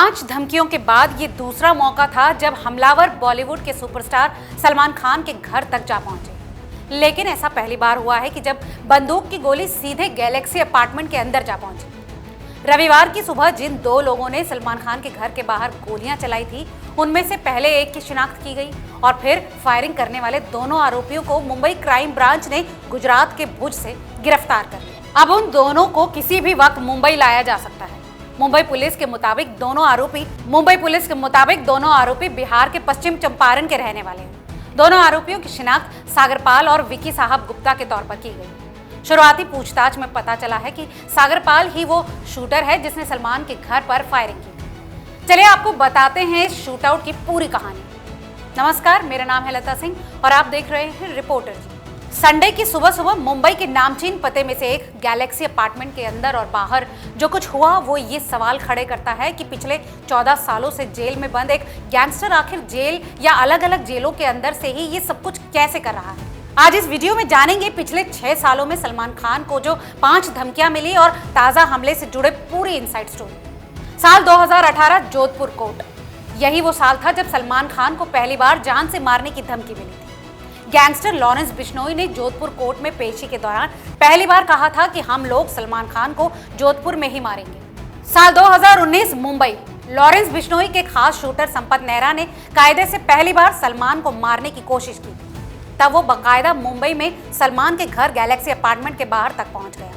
5 धमकियों के बाद ये दूसरा मौका था जब हमलावर बॉलीवुड के सुपरस्टार सलमान खान के घर तक जा पहुंचे। लेकिन ऐसा पहली बार हुआ है कि जब बंदूक की गोली सीधे गैलेक्सी अपार्टमेंट के अंदर जा पहुंची। रविवार की सुबह जिन 2 लोगों ने सलमान खान के घर के बाहर गोलियां चलाई थी, उनमें से पहले एक की शिनाख्त की गई और फिर फायरिंग करने वाले दोनों आरोपियों को मुंबई क्राइम ब्रांच ने गुजरात के भुज से गिरफ्तार कर लिया। अब उन दोनों को किसी भी वक्त मुंबई लाया जा सकता है। मुंबई पुलिस के मुताबिक दोनों आरोपी बिहार के पश्चिम चंपारण के रहने वाले हैं। दोनों आरोपियों की शिनाख्त सागरपाल और विकी साहब गुप्ता के तौर पर की गई। शुरुआती पूछताछ में पता चला है कि सागरपाल ही वो शूटर है जिसने सलमान के घर पर फायरिंग की। चलिए आपको बताते हैं इस शूटआउट की पूरी कहानी। नमस्कार, मेरा नाम है लता सिंह और आप देख रहे हैं रिपोर्टर जी। संडे की सुबह सुबह मुंबई के नामचीन पते में से एक गैलेक्सी अपार्टमेंट के अंदर और बाहर जो कुछ हुआ वो ये सवाल खड़े करता है कि पिछले 14 सालों से जेल में बंद एक गैंगस्टर आखिर जेल या अलग अलग जेलों के अंदर से ही ये सब कुछ कैसे कर रहा है। आज इस वीडियो में जानेंगे पिछले 6 सालों में सलमान खान को जो 5 धमकियां मिली और ताजा हमले से जुड़े पूरी इनसाइड स्टोरी। साल 2018 जोधपुर कोर्ट, यही वो साल था जब सलमान खान को पहली बार जान से मारने की धमकी मिली थी। गैंगस्टर लॉरेंस बिश्नोई ने जोधपुर कोर्ट में पेशी के दौरान पहली बार कहा था कि हम लोग सलमान खान को जोधपुर में ही मारेंगे। साल 2019 मुंबई, लॉरेंस बिश्नोई के खास शूटर संपत नेहरा ने कायदे से पहली बार सलमान को मारने की कोशिश की। तब वो बाकायदा मुंबई में सलमान के घर गैलेक्सी अपार्टमेंट के बाहर तक पहुंच गया,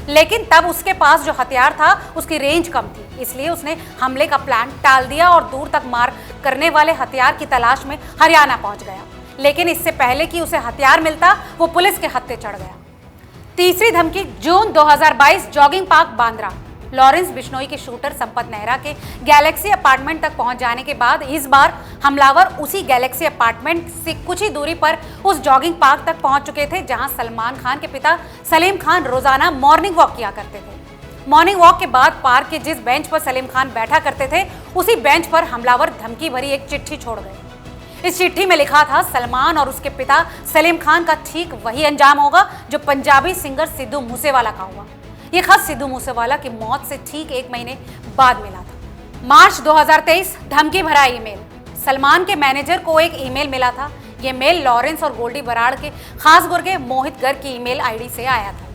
लेकिन तब उसके पास जो हथियार था उसकी रेंज कम थी, इसलिए उसने हमले का प्लान टाल दिया और दूर तक मार करने वाले हथियार की तलाश में हरियाणा पहुंच गया। लेकिन इससे पहले कि उसे हथियार मिलता वो पुलिस के हत्थे चढ़ गया। तीसरी धमकी जून 2022 jogging park Bandra, Lawrence Bishnoi के शूटर संपत नेहरा के गैलेक्सी अपार्टमेंट तक पहुंच जाने के बाद इस बार हमलावर उसी गैलेक्सी अपार्टमेंट से कुछ ही दूरी पर उस जॉगिंग पार्क तक पहुंच चुके थे जहां सलमान खान के पिता सलीम खान रोजाना मॉर्निंग वॉक किया करते थे। मॉर्निंग वॉक के बाद पार्क के जिस बेंच पर सलीम खान बैठा करते थे उसी बेंच पर हमलावर धमकी भरी एक चिट्ठी छोड़ गए। इस चिट्ठी में लिखा था, सलमान और उसके पिता सलीम खान का ठीक वही अंजाम होगा जो पंजाबी सिंगर सिद्धू मूसेवाला का हुआ। ये खत सिद्धू मूसेवाला की मौत से ठीक 1 महीने बाद मिला था। मार्च 2023 धमकी भरा ईमेल, सलमान के मैनेजर को एक ईमेल मिला था। ये मेल लॉरेंस और गोल्डी बराड़ के खास गुर्गे मोहित गर्ग की ईमेल आईडी से आया था।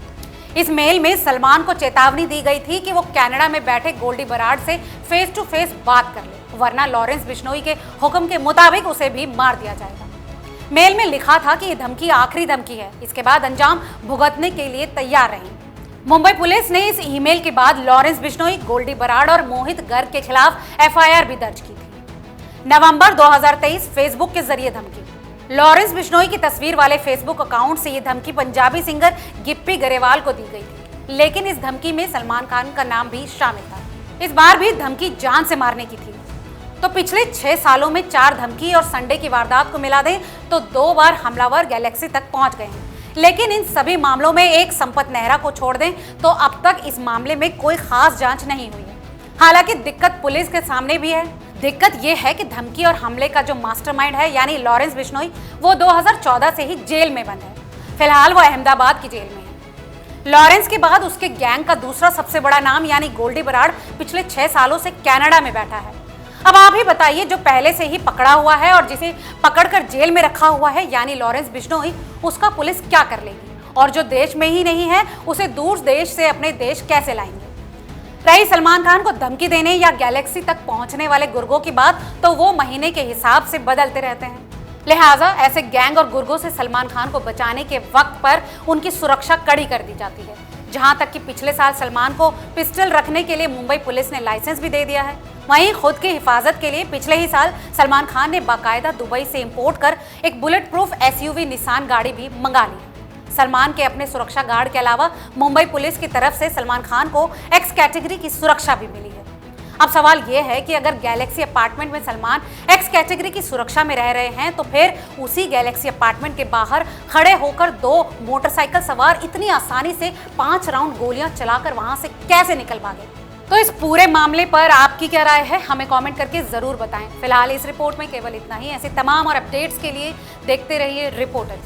इस मेल में सलमान को चेतावनी दी गई थी कि वो कनाडा में बैठे गोल्डी बराड़ से फेस टू फेस बात कर ले, वरना लॉरेंस बिश्नोई के हुक्म के मुताबिक उसे भी मार दिया जाएगा। मेल में लिखा था कि ये धमकी आखिरी धमकी है, इसके बाद अंजाम भुगतने के लिए तैयार रहें। मुंबई पुलिस ने इस ईमेल के बाद लॉरेंस बिश्नोई, गोल्डी बराड़ और मोहित गर्ग के खिलाफ एफआईआर भी दर्ज की थी। नवंबर 2023 फेसबुक के जरिए धमकी, लॉरेंस बिश्नोई की तस्वीर वाले फेसबुक अकाउंट से ये धमकी पंजाबी सिंगर गिप्पी गरेवाल को दी गई थी, लेकिन इस धमकी में सलमान खान का नाम भी शामिल था। इस बार भी धमकी जान से मारने की थी। तो पिछले 6 सालों में 4 धमकी और संडे की वारदात को मिला दें तो 2 बार हमलावर गैलेक्सी तक पहुंच गए हैं। लेकिन इन सभी मामलों में एक संपत नेहरा को छोड़ दें तो अब तक इस मामले में कोई खास जांच नहीं हुई है। हालांकि दिक्कत पुलिस के सामने भी है। दिक्कत यह है कि धमकी और हमले का जो मास्टरमाइंड है यानी लॉरेंस बिश्नोई, वो 2014 से ही जेल में बंद है। फिलहाल वो अहमदाबाद की जेल में है। लॉरेंस के बाद उसके गैंग का दूसरा सबसे बड़ा नाम यानी गोल्डी बराड़ पिछले 6 सालों से कनाडा में बैठा है। अब आप ही बताइए, जो पहले से ही पकड़ा हुआ है और जिसे पकड़कर जेल में रखा हुआ है यानी लॉरेंस बिश्नोई, उसका पुलिस क्या कर लेगी? और जो देश में ही नहीं है उसे दूर देश से अपने देश कैसे लाएंगे? रही सलमान खान को धमकी देने या गैलेक्सी तक पहुंचने वाले गुर्गों की बात, तो वो महीने के हिसाब से बदलते रहते हैं। लिहाजा ऐसे गैंग और गुर्गों से सलमान खान को बचाने के वक्त पर उनकी सुरक्षा कड़ी कर दी जाती है। जहां तक कि पिछले साल सलमान को पिस्टल रखने के लिए मुंबई पुलिस ने लाइसेंस भी दे दिया है। वहीं खुद की हिफाजत के लिए पिछले ही साल सलमान खान ने बाकायदा दुबई से इंपोर्ट कर एक बुलेट प्रूफ एसयूवी निसान गाड़ी भी मंगा ली। सलमान के अपने सुरक्षा गार्ड के अलावा मुंबई पुलिस की तरफ से सलमान खान को एक्स कैटेगरी की सुरक्षा भी मिली है। अब सवाल यह है कि अगर गैलेक्सी अपार्टमेंट में सलमान एक्स कैटेगरी की सुरक्षा में रह रहे हैं तो फिर उसी गैलेक्सी अपार्टमेंट के बाहर खड़े होकर 2 मोटरसाइकिल सवार इतनी आसानी से 5 राउंड गोलियां चलाकर वहां से कैसे निकल भागे? तो इस पूरे मामले पर आपकी क्या राय है, हमें कमेंट करके जरूर बताएं। फिलहाल इस रिपोर्ट में केवल इतना ही। ऐसे तमाम और अपडेट्स के लिए देखते रहिए रिपोर्टर।